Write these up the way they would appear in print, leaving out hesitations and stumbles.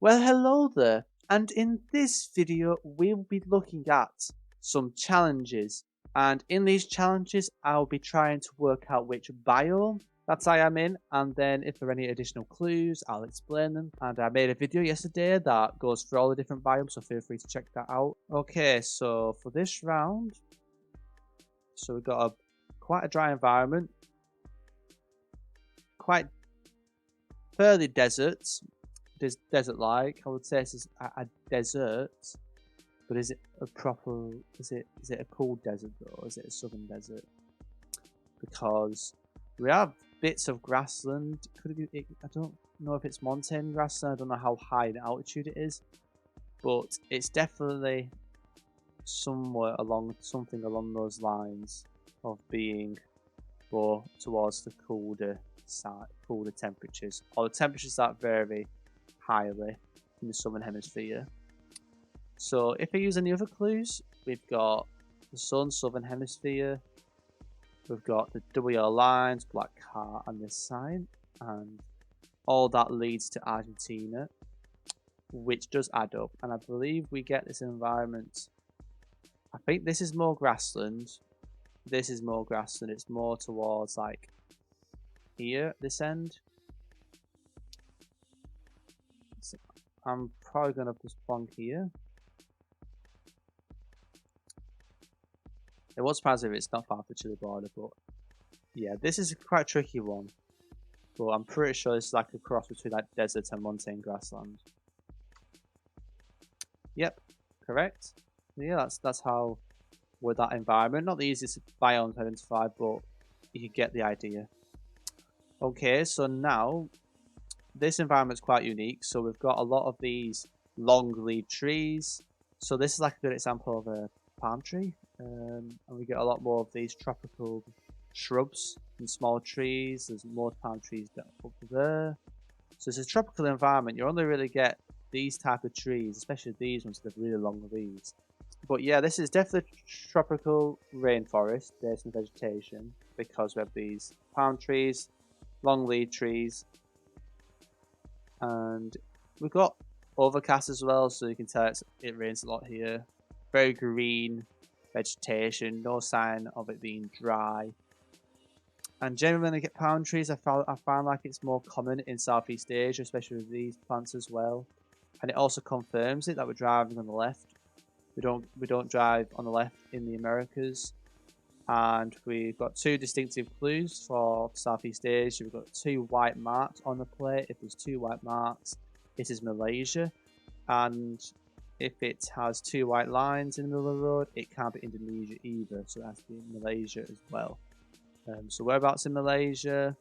Well, hello there, and in this video we'll be looking at some challenges, and in these challenges I'll be trying to work out which biome that I am in, and then if there are any additional clues I'll explain them. And I made a video yesterday that goes through all the different biomes, so feel free to check that out. Okay, so for this round, so we've got quite a dry environment, quite fairly desert-like. I would say this is a desert, but is it a proper? Is it a cool desert though? Or is it a southern desert? Because we have bits of grassland. Could it be? I don't know if it's montane grassland. I don't know how high in altitude it is, but it's definitely somewhere along something along those lines of being more towards the colder side, colder temperatures, or the temperatures that vary highly in the southern hemisphere. So if I use any other clues, we've got the sun, southern hemisphere, we've got the WL lines, black heart, and this sign, and all that leads to Argentina, which does add up. And I believe we get this environment. I think this is more grassland. This is more grassland. It's more towards like here, this end. So I'm probably going to just plonk here. It was surprising if it's not far from the Chile border, but yeah, this is a quite tricky one. But I'm pretty sure it's like a cross between like desert and montane grassland. Yep, correct. Yeah, that's how with that environment. Not the easiest biome to identify, but you can get the idea. Okay, so now this environment's quite unique. So we've got a lot of these long leaf trees. So this is like a good example of a palm tree. And we get a lot more of these tropical shrubs and small trees. There's more palm trees up there. So it's a tropical environment. You only really get these type of trees, especially these ones that have really long leaves. But yeah, this is definitely tropical rainforest based on vegetation because we have these palm trees, long leaf trees, and we've got overcast as well, so you can tell it rains a lot here. Very green vegetation, no sign of it being dry. And generally when I get palm trees, I find like it's more common in Southeast Asia, especially with these plants as well. And it also confirms it that we're driving on the left. We don't drive on the left in the Americas. And we've got two distinctive clues for Southeast Asia. We've got two white marks on the plate. If there's two white marks, it is Malaysia. And if it has two white lines in the middle of the road, it can't be Indonesia either. So it has to be Malaysia as well. So whereabouts in Malaysia?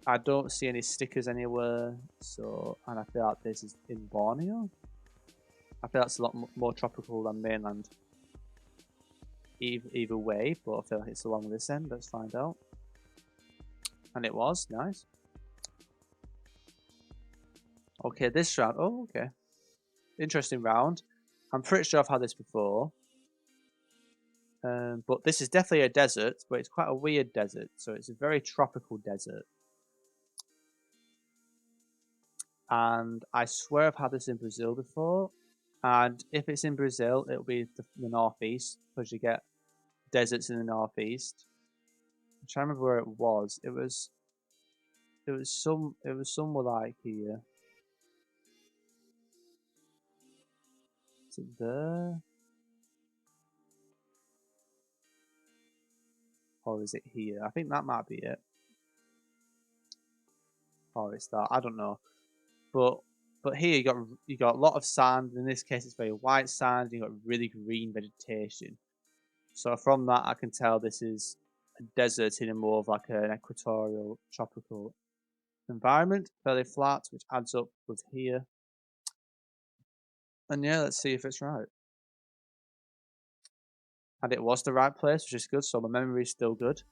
I don't see any stickers anywhere. So, and I feel like this is in Borneo. I feel that's a lot more tropical than mainland. Either way, but I feel like it's along this end. Let's find out. And it was nice. Okay, this round. Oh, okay. Interesting round. I'm pretty sure I've had this before. But this is definitely a desert, but it's quite a weird desert. So it's a very tropical desert. And I swear I've had this in Brazil before. And if it's in Brazil, it'll be the northeast, because you get deserts in the northeast. I'm trying to remember where it was. It was somewhere like here. Is it there? Or is it here? I think that might be it. Or it's that. I don't know. But here you got a lot of sand. In this case, it's very white sand. You got really green vegetation. So from that, I can tell this is a desert in a more of like an equatorial tropical environment, fairly flat, which adds up with here. And yeah, let's see if it's right. And it was the right place, which is good. So my memory is still good.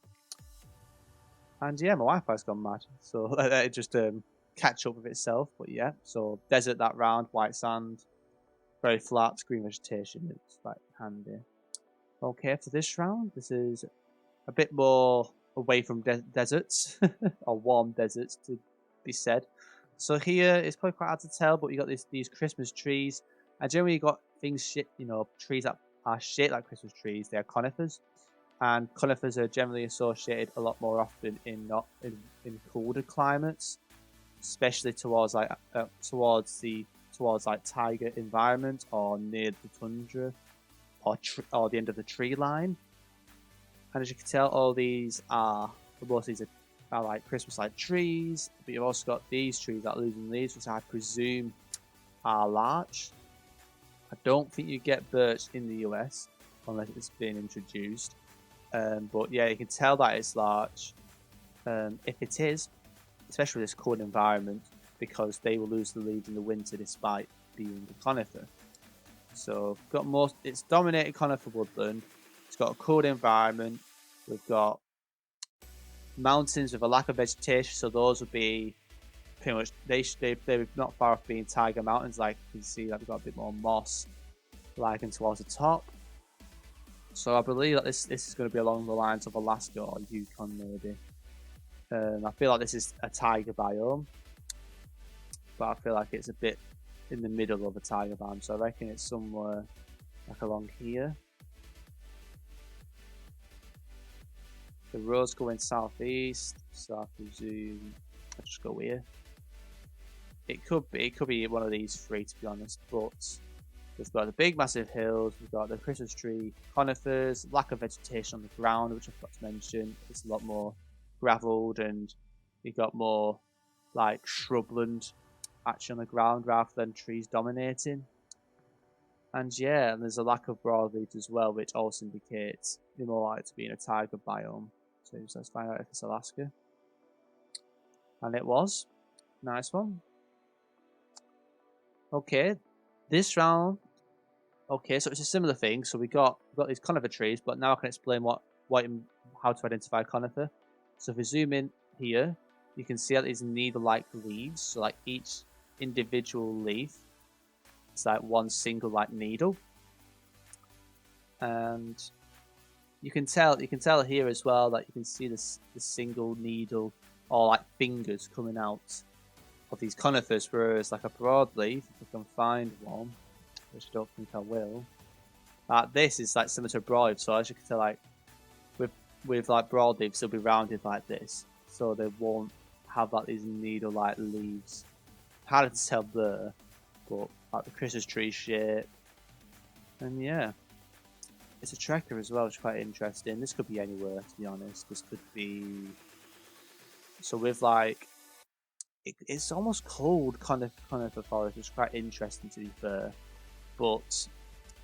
And yeah, my Wi-Fi's gone mad. So it just catch up with itself. But yeah, so desert that round, white sand, very flat, green vegetation. It's like handy. Okay, for this round, this is a bit more away from deserts or warm deserts to be said. So here it's probably quite hard to tell, but you got these Christmas trees, and generally you got things trees that are shaped like Christmas trees. They are conifers, and conifers are generally associated a lot more often in colder climates, especially towards like taiga environment or near the tundra or the end of the tree line. And as you can tell, all these are most of these are like Christmas like trees, but you've also got these trees that are losing leaves, which I presume are larch. I don't think you get birch in the US unless it's been introduced. But yeah, you can tell that it's larch. If it is, especially this cold environment, because they will lose the leaves in the winter despite being a conifer. So it's dominated conifer woodland. It's got a cold environment. We've got mountains with a lack of vegetation, so those would be pretty much they're not far off being taiga mountains. Like you can see that we've got a bit more moss lying towards the top. So I believe that this is going to be along the lines of Alaska or Yukon maybe. I feel like this is a taiga biome, but I feel like it's a bit in the middle of a taiga biome, so I reckon it's somewhere like along here. The road's going southeast, so I presume I'll just go here. It could be one of these three, to be honest, but we've got the big massive hills, we've got the Christmas tree conifers, lack of vegetation on the ground, which I forgot to mention. It's a lot more gravelled, and you've got more like shrubland actually on the ground rather than trees dominating. And yeah, and there's a lack of broadleaves as well, which also indicates you're more likely to be in a taiga biome. So let's find out if it's Alaska. And it was. Nice one. Okay, this round. Okay, so it's a similar thing. So we got these conifer trees, but now I can explain how to identify a conifer. So if we zoom in here, you can see that these needle-like leaves. So like each individual leaf, it's like one single like needle, and you can tell here as well that you can see the single needle or like fingers coming out of these conifers, whereas like a broadleaf, if I can find one, which I don't think I will, this is like similar to a broadleaf. So as you can tell, like with like broadleaves, they'll be rounded like this, so they won't have like these needle-like leaves. Harder to tell there, but like the Christmas tree shape. And yeah, it's a trekker as well, which is quite interesting. This could be anywhere, to be honest. This could be, so with like it's almost cold conifer forest, which is quite interesting to be fair. But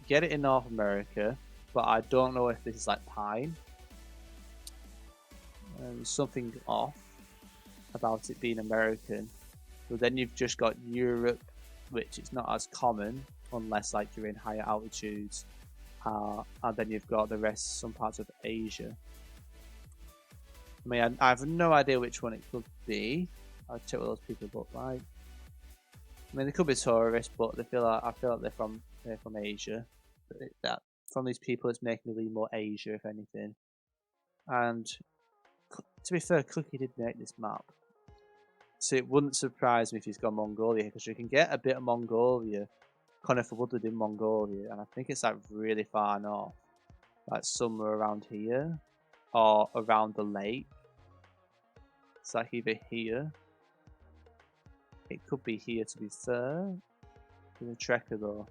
get it in North America, but I don't know if this is like pine. Something off about it being American. But then you've just got Europe, which is not as common unless like you're in higher altitudes, and then you've got the rest, some parts of Asia. I mean, I have no idea which one it could be. I'll check what those people look like. I mean, they could be tourists, but I feel like they're from Asia. That from these people, it's making me lean more Asia, if anything. And to be fair, Cookie did make this map, so it wouldn't surprise me if he's gone Mongolia, because you can get a bit of Mongolia, conifer woodland in Mongolia, and I think it's like really far north, like somewhere around here or around the lake. It's like either here. It could be here, to be fair. In a trekker though.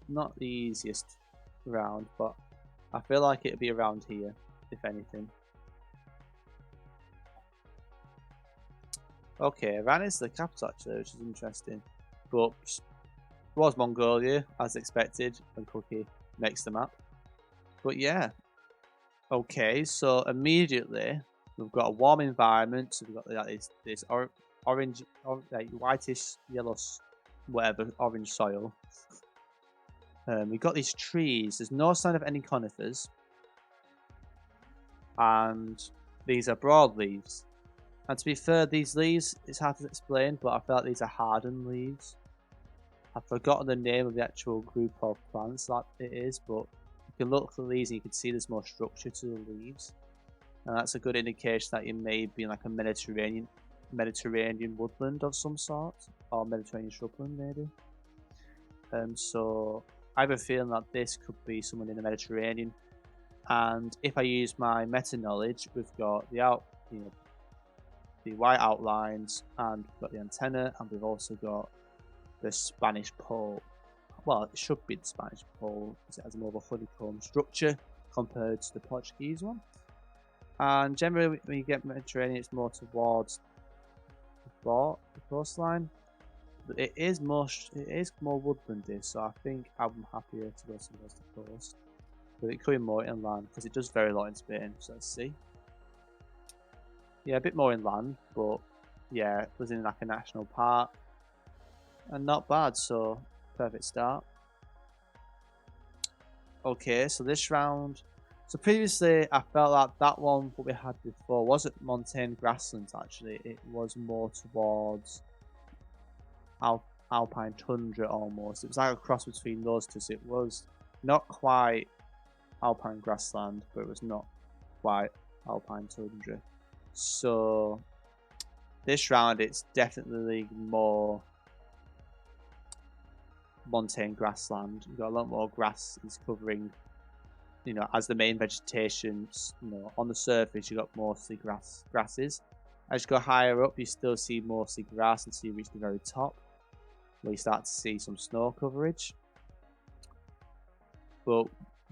Not the easiest round, but I feel like it'd be around here, if anything. Okay, Iran is the capital actually, which is interesting. But it was Mongolia, as expected, when Cookie makes the map. But yeah. Okay, so immediately we've got a warm environment. So we've got this orange, like whitish, yellow, whatever, orange soil. We've got these trees. There's no sign of any conifers. And these are broadleaves. And to be fair, these leaves, it's hard to explain, but I feel like these are hardened leaves. I've forgotten the name of the actual group of plants that it is, but You can look at these and you can see there's more structure to the leaves, and that's a good indication that you may be in like a Mediterranean woodland of some sort, or Mediterranean shrubland maybe. So I have a feeling that this could be someone in the Mediterranean. And if I use my meta knowledge, we've got the the white outlines, and we've got the antenna, and we've also got the Spanish pole. Well, it should be the Spanish pole because it has more of a honeycomb structure compared to the Portuguese one. And generally, when you get Mediterranean, it's more towards the coastline. But it is more woodlandy, so I think I'm happier to go towards the coast. But it could be more inland because it does vary a lot in Spain. So let's see. Yeah, a bit more inland, but yeah, it was in like a national park, and not bad. So perfect start. Okay, so this round. So previously, I felt like that one what we had before wasn't montane grasslands. Actually, it was more towards alpine tundra almost. It was like a cross between those two. So it was not quite alpine grassland, but it was not quite alpine tundra. So this round, it's definitely more montane grassland. You've got a lot more grass is covering, as the main vegetation. On the surface you got mostly grasses. As you go higher up, you still see mostly grass until you reach the very top, where you start to see some snow coverage. But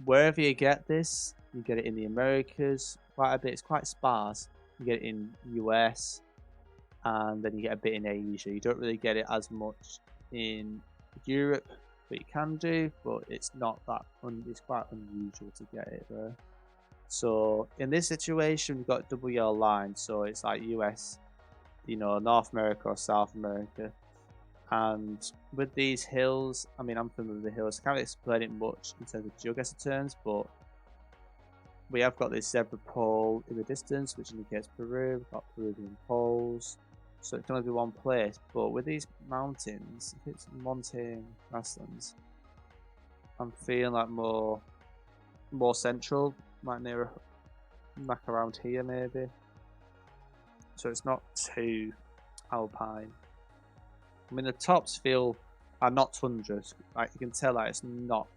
wherever you get this, you get it in the Americas quite a bit. It's quite sparse. You get it in US, and then you get a bit in Asia. You don't really get it as much in Europe, but you can do, but it's not that it's quite unusual to get it there. So in this situation, we've got double yellow line, so it's like US, North America or South America. And with these hills, I mean, I'm familiar with the hills. I can't really explain it much in terms of GeoGuessr terms, but we have got this zebra pole in the distance, which indicates Peru. We've got Peruvian poles, so it can only be one place. But with these mountains, if it's montane grasslands, I'm feeling like more central, like near, like around here maybe. So it's not too alpine. I mean, the tops are not tundras. Like you can tell that it's not.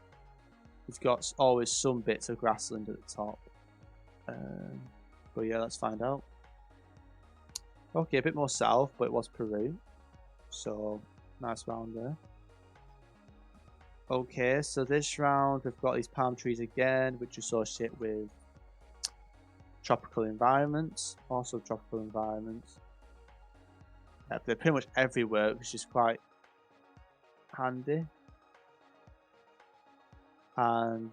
It's got always some bits of grassland at the top. But yeah, let's find out. Okay, a bit more south, but it was Peru. So nice round there. Okay, so this round we've got these palm trees again, which associate with tropical environments. Also tropical environments. Yeah, they're pretty much everywhere, which is quite handy. And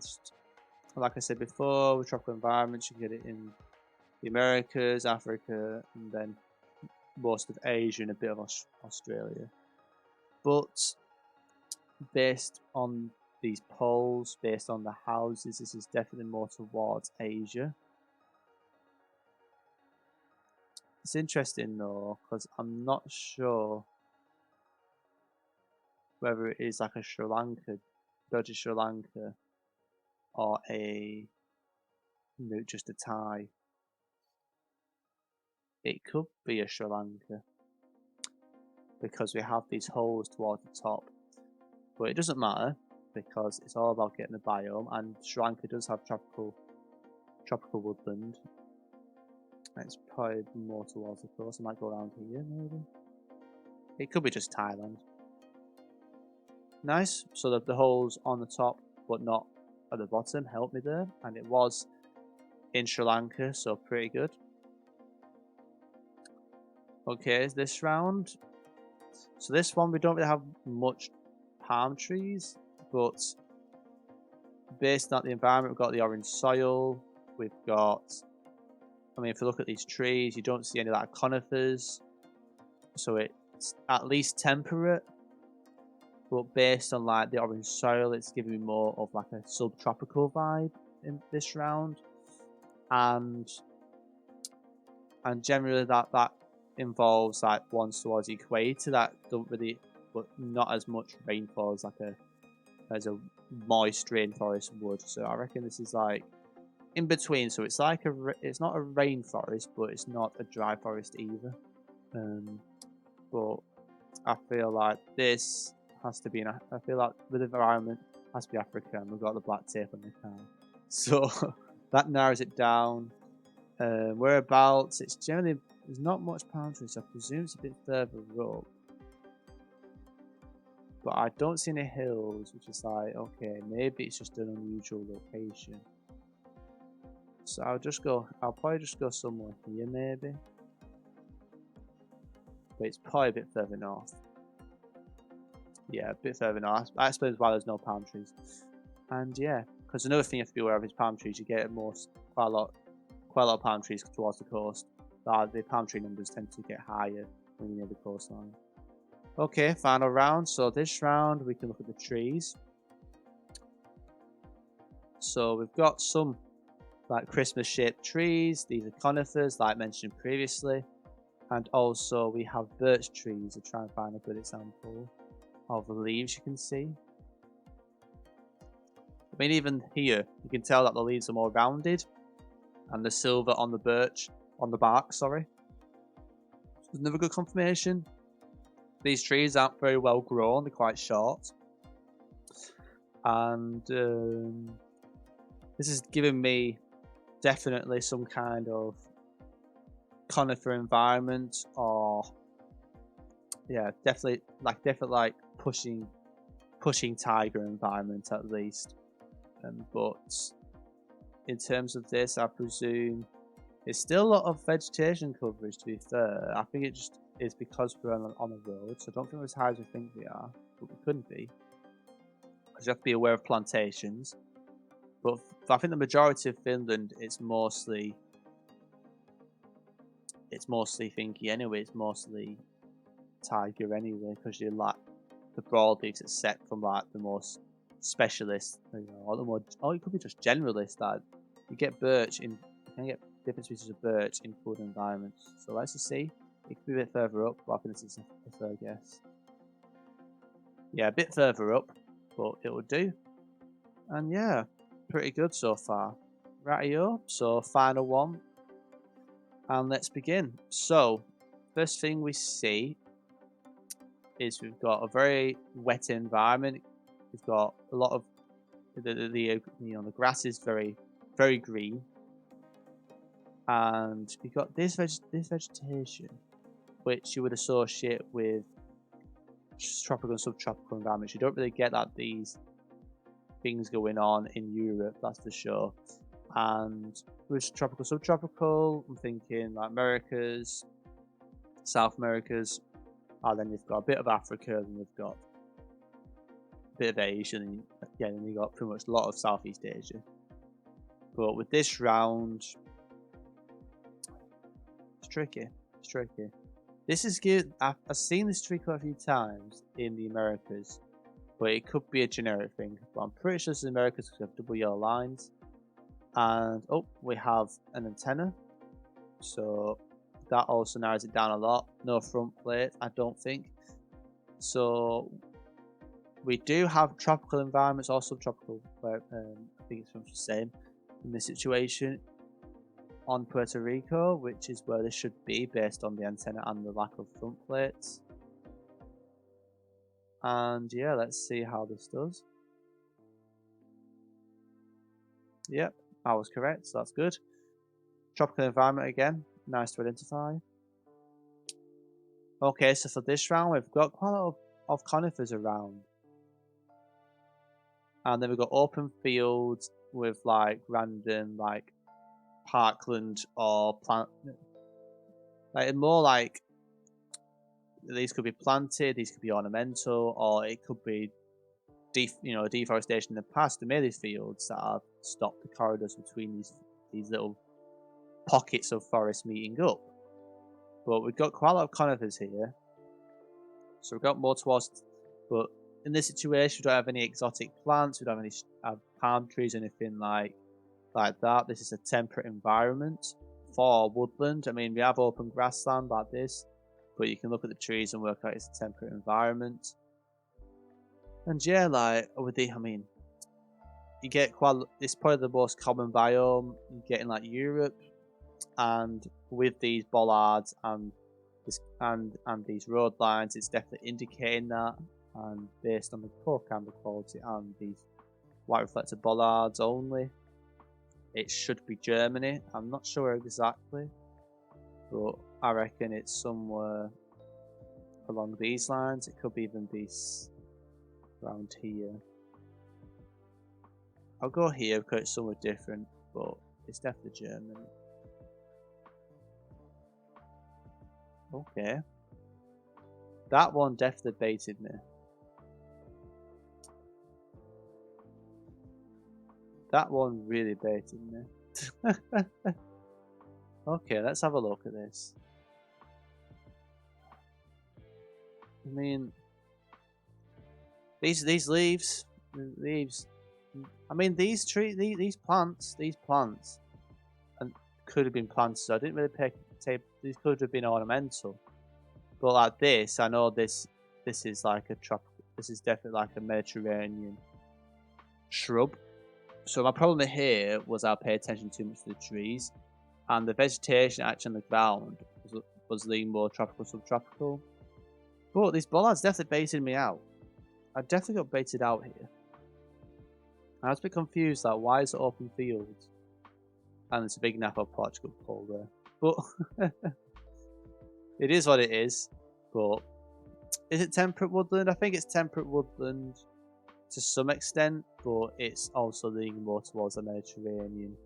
like I said before, with tropical environments, you can get it in the Americas, Africa, and then most of Asia and a bit of Australia. But based on these poles, based on the houses, this is definitely more towards Asia. It's interesting though, because I'm not sure whether it is like a Sri Lanka, dodgy Sri Lanka, or just a Thai. It could be a Sri Lanka, because we have these holes towards the top. But it doesn't matter, because it's all about getting the biome, and Sri Lanka does have tropical woodland. It's probably more towards the coast. I might go around here maybe. It could be just Thailand. Nice. So the holes on the top but not at the bottom helped me there, and it was in Sri Lanka, so pretty good. Okay, this round. So this one we don't really have much palm trees, but based on the environment, we've got the orange soil. We've got, I mean, if you look at these trees, you don't see any like conifers, so it's at least temperate. But based on like the orange soil, it's giving me more of like a subtropical vibe in this round, and generally that involves like ones towards the equator that don't really, but not as much rainfall as like a there's a moist rainforest wood. So I reckon this is like in between. So it's like it's not a rainforest, but it's not a dry forest either. But I feel like this has to be I feel like with the environment has to be Africa, and we've got the black tape on the car. So that narrows it down. Whereabouts? It's generally there's not much palm trees, so I presume it's a bit further up. But I don't see any hills, which is like, okay, maybe it's just an unusual location. So I'll probably just go somewhere here maybe. But it's probably a bit further north. Yeah, a bit further north. I suppose why there's no palm trees. And yeah, because another thing you have to be aware of is palm trees. You get quite a lot of palm trees towards the coast. The palm tree numbers tend to get higher when you're near the coastline. Okay, final round. So this round we can look at the trees. So we've got some like Christmas shaped trees. These are conifers like mentioned previously. And also we have birch trees to try and find a good example of the leaves you can see. I mean, even here you can tell that the leaves are more rounded and the silver on the bark, sorry. There's another good confirmation. These trees aren't very well grown, they're quite short. And this is giving me definitely some kind of conifer environment, or yeah, definitely like pushing tiger environment at least. But in terms of this, I presume it's still a lot of vegetation coverage, to be fair. I think it just is because we're on a road, so I don't think we're as high as we think we are, but we couldn't be. Because you have to be aware of plantations. But I think the majority of Finland, it's mostly thingy anyway, it's mostly tiger anyway, because you lack the broadleaves except from like the most specialist, or it could be just generalist. That you get birch you can get different species of birch in cold environments. So let's just see. It could be a bit further up, but I think this is a fair guess. Yeah, a bit further up, but it will do. And yeah, pretty good so far. Rightio, so final one. And let's begin. So, first thing we see is we've got a very wet environment. We've got a lot of the grass is very, very green, and we've got this vegetation, which you would associate with tropical and subtropical environments. You don't really get these things going on in Europe, that's for sure. And with tropical, subtropical, I'm thinking like Americas, South Americas, and then you've got a bit of Africa, and you've got a bit of Asia, and then you've got pretty much a lot of Southeast Asia. But with this round, it's tricky. This is good. I've seen this tree quite a few times in the Americas, but it could be a generic thing. But I'm pretty sure this is Americas because we have double yellow lines. And we have an antenna, so that also narrows it down a lot. No front plate, I don't think. So we do have tropical environments or subtropical, where I think it's the same in this situation on Puerto Rico, which is where this should be based on the antenna and the lack of front plates. And yeah, let's see how this does. Yep, I was correct, so that's good. Tropical environment again, nice to identify. Okay, so for this round, we've got quite a lot of conifers around. And then we've got open fields with like random like parkland or plant, like more like these could be planted, these could be ornamental, or it could be deforestation in the past. There may be fields that have stopped the corridors between these little pockets of forest meeting up. But we've got quite a lot of conifers here, so we've got more towards. But in this situation, we don't have any exotic plants. We don't have any palm trees, anything like that. This is a temperate environment for woodland. I mean, we have open grassland like this, but you can look at the trees and work out it's a temperate environment. And yeah, like with the, I mean, you get quite. It's probably the most common biome you get in like Europe, and with these bollards and this and these road lines, it's definitely indicating that. And based on the core camera quality and these white reflector bollards only, it should be Germany. I'm not sure exactly, but I reckon it's somewhere along these lines. It could even be around here. I'll go here because it's somewhere different, but it's definitely Germany. Okay. That one definitely baited me. That one really baited me. Okay, let's have a look at this. I mean, these leaves. I mean, these plants, and could have been planted. So I didn't really say these could have been ornamental, but like this, I know this is like a tropical. This is definitely like a Mediterranean shrub. So my problem here was I paid attention too much to the trees, and the vegetation actually on the ground was leaning more tropical, subtropical. But these bollards definitely baited me out. I definitely got baited out here. I was a bit confused, like, why is it open fields? And it's a big nap of Portugal pole there. But it is what it is. But is it temperate woodland? I think it's temperate woodland to some extent, but it's also leaning more towards the Mediterranean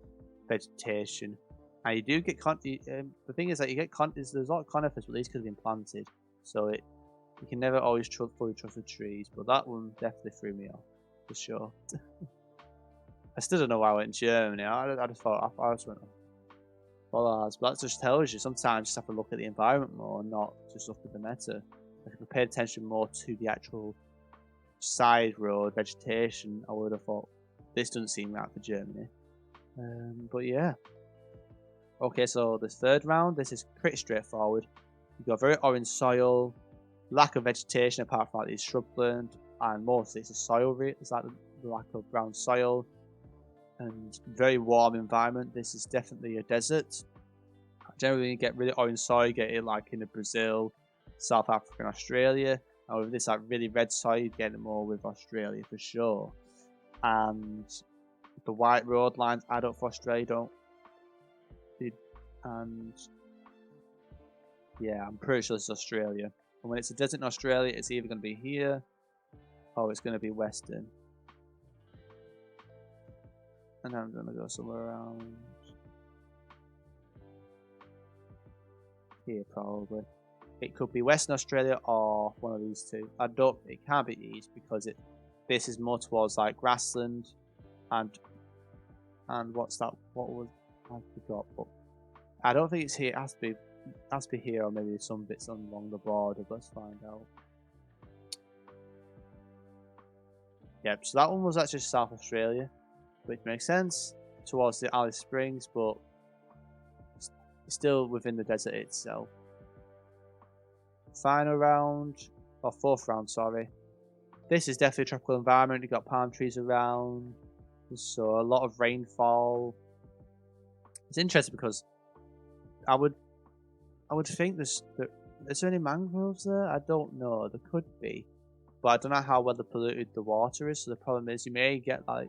vegetation. And you do get the thing is that you get there's a lot of conifers, but these could have been planted, so you can never always fully trust the trees. But that one definitely threw me off for sure. I still don't know why I went to Germany. I just thought I just went bollards, but that just tells you sometimes you just have to look at the environment more, and not just look at the meta. Like if I paid attention more to the actual side road vegetation, I would have thought this doesn't seem right for Germany. But yeah. Okay, so the third round, this is pretty straightforward. You've got very orange soil, lack of vegetation apart from like these shrubland, and mostly it's a soil. It's like the lack of brown soil, and very warm environment. This is definitely a desert. Generally, you get really orange soil, you get it like in Brazil, South Africa, and Australia. And with this like really red soil, you get it more with Australia for sure. And the white road lines add up for Australia, don't. And yeah, I'm pretty sure this is Australia. And when it's a desert in Australia, it's either going to be here or it's going to be Western. And I'm going to go somewhere around here probably. It could be Western Australia or one of these two. It can't be East because this is more towards like grassland and what's that? What was I forgot? But I don't think it's here. It has to be here or maybe some bits along the border. Let's find out. Yep. So that one was actually South Australia, which makes sense towards the Alice Springs, but it's still within the desert itself. Final round, or fourth round, sorry. This is definitely a tropical environment. You've got palm trees around, so a lot of rainfall. It's interesting because I would think is there any mangroves there? I don't know. There could be, but I don't know how well polluted the water is. So the problem is you may get like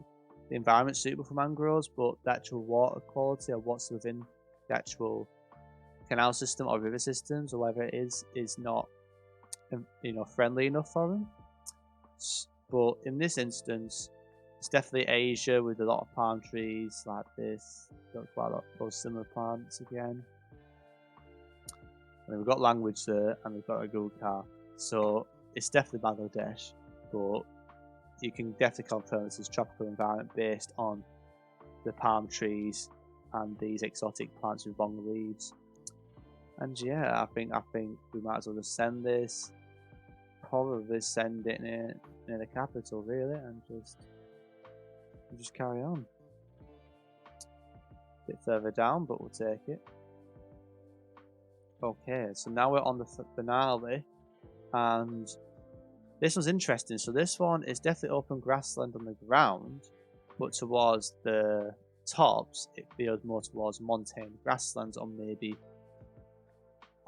the environment suitable for mangroves, but the actual water quality or what's within the actual canal system or river systems or whatever it is not friendly enough for them. But in this instance, it's definitely Asia with a lot of palm trees like this. Got quite a lot of those similar plants again. And we've got language there, and we've got a Google car. So it's definitely Bangladesh, but you can definitely confirm this is tropical environment based on the palm trees and these exotic plants with long leaves. And yeah, I think we might as well just send this. Probably send it near the capital, really, and just carry on. A bit further down, but we'll take it. Okay, so now we're on the finale, and This one's interesting. So this one is definitely open grassland on the ground, but towards the tops, it feels more towards montane grasslands, or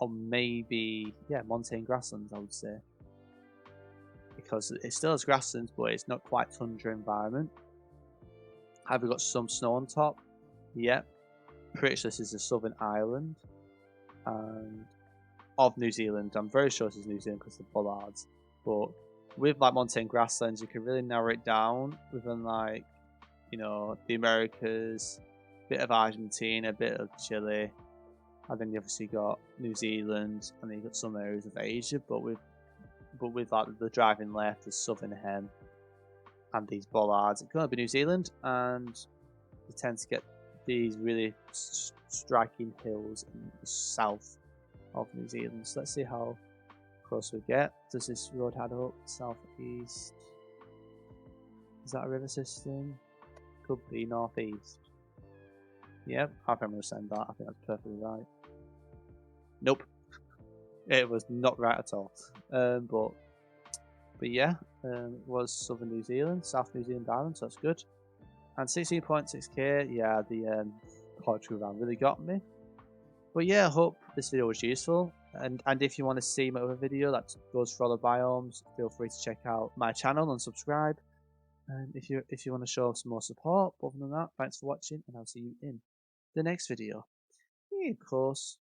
maybe, yeah, montane grasslands, I would say. Because it still has grasslands, but it's not quite tundra environment. Have we got some snow on top? Yep. Pretty sure this is a southern island. And of New Zealand. I'm very sure this is New Zealand because of the bollards. But with like montane grasslands, you can really narrow it down within like, you know, the Americas, a bit of Argentina, a bit of Chile, and then you obviously got New Zealand, and then you got some areas of Asia. But with like the driving left, the southern hem, and these bollards, it can only be New Zealand, and you tend to get these really striking hills in the south of New Zealand. So let's see how close we get. Does this road head up southeast? Is that a river system? Could be northeast. Yep, I think I'm going to send that. I think that's perfectly right. Nope, it was not right at all. But yeah, it was southern New Zealand, South New Zealand Island, so that's good. And 16.6k, yeah, the Portugal round really got me. But yeah, I hope this video was useful. And if you want to see my other video that goes for other biomes, feel free to check out my channel and subscribe. And if you want to show some more support, other than that, thanks for watching, and I'll see you in the next video. Yeah, of course.